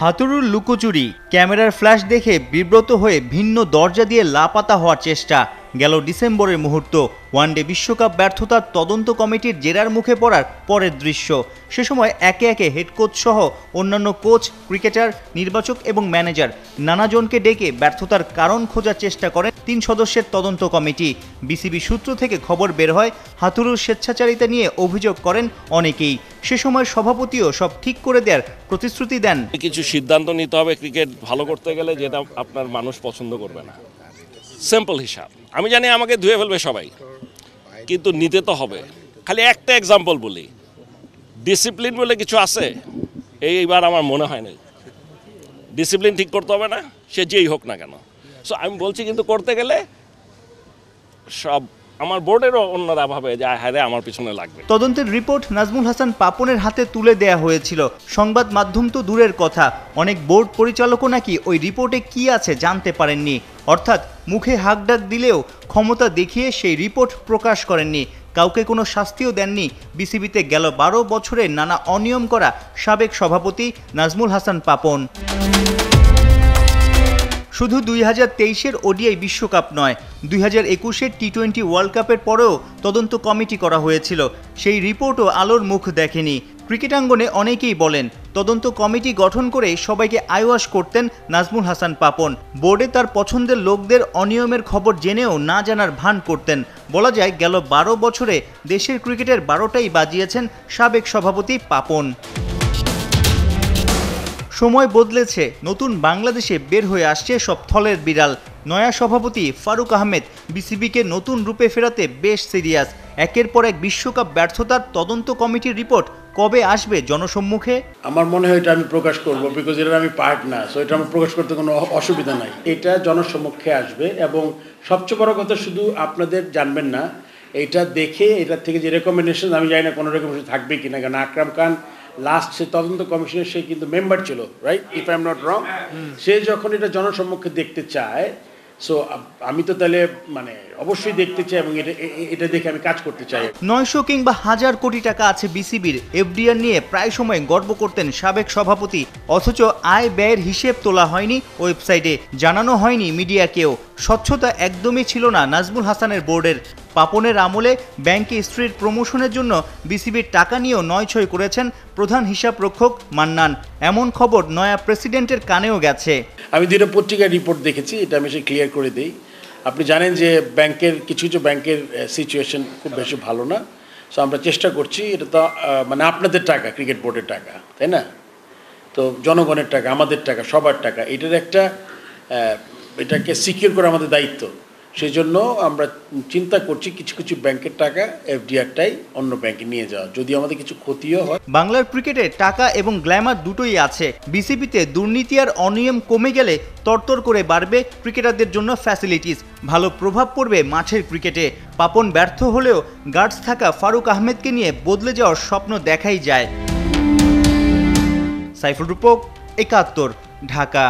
হাতুড়ুর লুকোচুরি, ক্যামেরার ফ্ল্যাশ দেখে বিব্রত হয়ে ভিন্ন দরজা দিয়ে লাপাতা হওয়ার চেষ্টা। গেল ডিসেম্বরের মুহূর্ত, ওয়ানডে বিশ্বকাপ ব্যর্থতার তদন্ত কমিটির জেরার মুখে পড়ার পরের দৃশ্য। সে সময় একে একে হেড কোচ সহ অন্যান্য কোচ, ক্রিকেটার, নির্বাচক এবং ম্যানেজার নানাজনকে ডেকে ব্যর্থতার কারণ খোঁজার চেষ্টা করেন 3 সদস্যের তদন্ত কমিটি। বিসিবি সূত্র থেকে খবর বের হয়, হাতুড়ুর স্বেচ্ছাচারিতা নিয়ে অভিযোগ করেন অনেকেই। সে সময় সভাপতিও সব ঠিক করে দেওয়ার প্রতিশ্রুতি দেন। কিছু সিদ্ধান্ত নিতে হবে ক্রিকেট ভালো করতে গেলে, যেটা আপনার মানুষ পছন্দ করবে না। সিম্পল হিসাব। আমি জানি আমাকে ধুয়ে ফেলবে সবাই, কিন্তু নিতে তো হবে। খালি একটা এক্সাম্পল বলি, ডিসিপ্লিন বলে কিছু আছে, এইবার আমার মনে হয় না। ডিসিপ্লিন ঠিক করতে হবে না, সে যেই হোক না কেন। সো আমি বলছি, কিন্তু করতে গেলে সব আমার বোর্ডেরও অন্যরা ভাবে যে হ্যাঁ আমার পিছনে লাগবে। তদন্তের রিপোর্ট নাজমুল হাসান পাপনের হাতে তুলে দেয়া হয়েছিল। সংবাদ মাধ্যম তো দূরের কথা, অনেক বোর্ড পরিচালকও নাকি ওই রিপোর্টে কি আছে জানতে পারেননি। অর্থাৎ মুখে হাঁকডাক দিলেও ক্ষমতা দেখিয়ে সেই রিপোর্ট প্রকাশ করেননি। কাউকে কোনো শাস্তিও দেননি। বিসিবিতে গেল 12 বছরে নানা অনিয়ম করা সাবেক সভাপতি নাজমুল হাসান পাপন। শুধু 2023-এর ওডিআই বিশ্বকাপ নয়, 2021-এর টি-20 ওয়ার্ল্ড কাপের পরেও তদন্ত কমিটি করা হয়েছিল। সেই রিপোর্টও আলোর মুখ দেখেনি। ক্রিকেটাঙ্গনে অনেকেই বলেন, তদন্ত কমিটি গঠন করে সবাইকে আইওয়াশ করতেন নাজমুল হাসান পাপন। বোর্ডে তার পছন্দের লোকদের অনিয়মের খবর জেনেও না জানার ভান করতেন। বলা যায়, গেল 12 বছরে দেশের ক্রিকেটের 12টাই বাজিয়েছেন সাবেক সভাপতি পাপন। সময় বদলেছে, নতুন বাংলাদেশে বের হয়ে আসছে সব থলের বিড়াল। নয়া সভাপতি ফারুক আহমেদ বিসিবিকে নতুন রূপে ফেরাতে বেশ সিরিয়াস। একের পর এক বিশ্বকাপ ব্যর্থতার তদন্ত কমিটির রিপোর্ট কবে আসবে জনসম্মুখে? আমার মনে হয় এটা আমি প্রকাশ করব, বিকজ এটা আমি পার্ট না, সো এটা আমার প্রকাশ করতে কোনো অসুবিধা নাই। এটা জনসম্মুখে আসবে এবং সবচেয়ে বড় কথা, শুধু আপনাদের জানবেন না, এটা দেখে এটার থেকে যে রেকমেন্ডেশন, আমি জানি না কোনো রেকমেন্ডেশন থাকবে কিনা, কারণ আকরাম খান লাস্ট সে তদন্ত কমিশনের সে কিন্তু মেম্বার ছিল, right, if I am not wrong. সে যখন এটা জনসম্মুখে দেখতে চায়, সো আমি তো তাহলে অবশ্যই দেখতে চাই এবং এটা দেখে আমি কাজ করতে চাই। 900 কিংবা 1000 কোটি টাকা আছে বিসিবির। এফডিআর নিয়ে প্রায় সময় গর্ব করতেন সাবেক সভাপতি। অথচ আয় ব্যয়ের হিসেব তোলা হয়নি ওয়েবসাইটে, জানানো হয়নি মিডিয়াকেও। স্বচ্ছতা একদমই ছিল না নাজমুল হাসানের বোর্ডের। পাপনের আমলে ব্যাংকে স্ত্রীর প্রমোশনের জন্য বিসিবির টাকা নিয়েও নয়ছয় করেছেন প্রধান হিসাব রক্ষক মান্নান। এমন খবর নয়া প্রেসিডেন্টের কানেও গেছে। আমি 2টা পত্রিকার রিপোর্ট দেখেছি, এটা আমি ক্লিয়ার করে দিই। আপনি জানেন যে ব্যাংকের কিছু ব্যাংকের সিচুয়েশন খুব বেশি ভালো না। সো আমরা চেষ্টা করছি, এটা তো আপনাদের টাকা, ক্রিকেট বোর্ডের টাকা, তাই না? তো জনগণের টাকা, আমাদের টাকা, সবার টাকা, এটাকে সিকিউর করা আমাদের দায়িত্ব। সেই জন্য আমরা চিন্তা করছি কিছু ব্যাংকের টাকা এফডিআরটাই অন্য ব্যাংকে নিয়ে যাওয়া, যদি আমাদের কিছু ক্ষতিও হয়। বাংলার ক্রিকেটে টাকা এবং গ্ল্যামার দুটোই আছে। বিসিবিতে দুর্নীতি আর অনিয়ম কমে গেলে তরতর করে বাড়বে ক্রিকেটারদের জন্য ফ্যাসিলিটিস। ভালো প্রভাব পড়বে মাঠের ক্রিকেটে। পাপন ব্যর্থ হলেও গার্ডস থাকা ফারুক আহমেদকে নিয়ে বদলে যাওয়ার স্বপ্ন দেখাই যায়। সাইফুল রূপক, 71, ঢাকা।